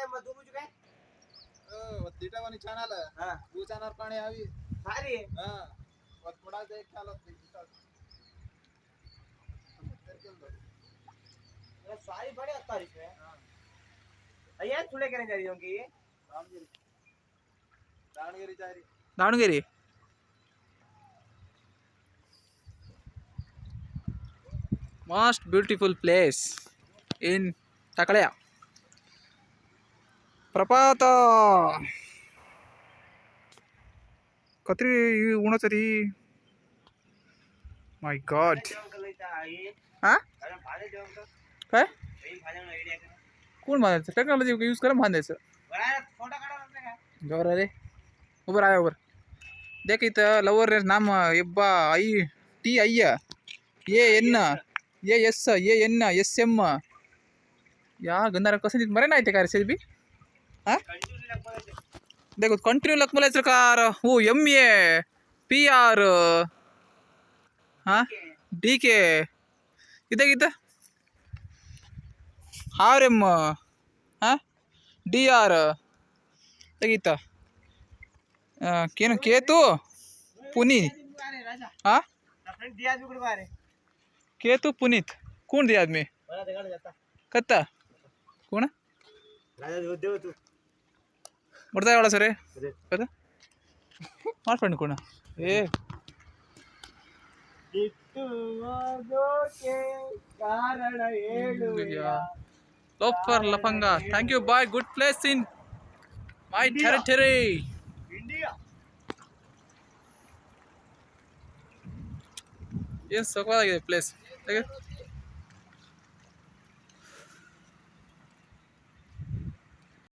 मग तू मुझे काय तीटावानी ಚಾನಲ್ हां वो ಚಾನಲ್ पाणी आवी सारी हां और थोड़ा देख चालत ये सारी बड़े अत्तार इसमें अయ్యా थोड़े करने जा रही होंगी दावणगिरी दावणगिरी जा रही Davangere most beautiful place in टाकळ्या प्रपात कत्री उन्हाचं री माय गॉड हा भाले जेवण कर काय बैल भाज्यांना आयडिया कर कोण बांधायचं टेक्नॉलॉजी यूज करून बांधायचं बरं फोटो काढा लागते का गौर रे उभं राहा उभं देख इथं लवर नाम एब्बा आई टी अय्य ये एन ये एस ये एन एस एम या गंधारा कसं मरे नाही ते काय रे बी हा कंटिन्यू लागते देखो कंटिन्यू लक बोलायचं कार हो एम ए पी आर हां डी के इथं इथं आर एम हां डी आर इथं केन केतु पुनी राजा हां फ्रेंड दिया भी कुछ बारे केतु पुनीत कोण दे आदमी बड़ा देखा जाता कत्ता कोण राजा देव तू ಬರ್ತಾ ಹೇಳ ಸರಿ ಕದ ಮಾಡ್ಕೊಂಡು ಕೋಣ ಏ ಇಟ್ಟು ಹೋಗೋಕೆ ಕಾರಣ ಹೇಳುವೆಯಾ ಲೋಫರ್ ಲಫಂಗ thank you boy good place in my territory India ಏನು ಸಖತ್ತಾಗಿದೆ ಪ್ಲೇಸ್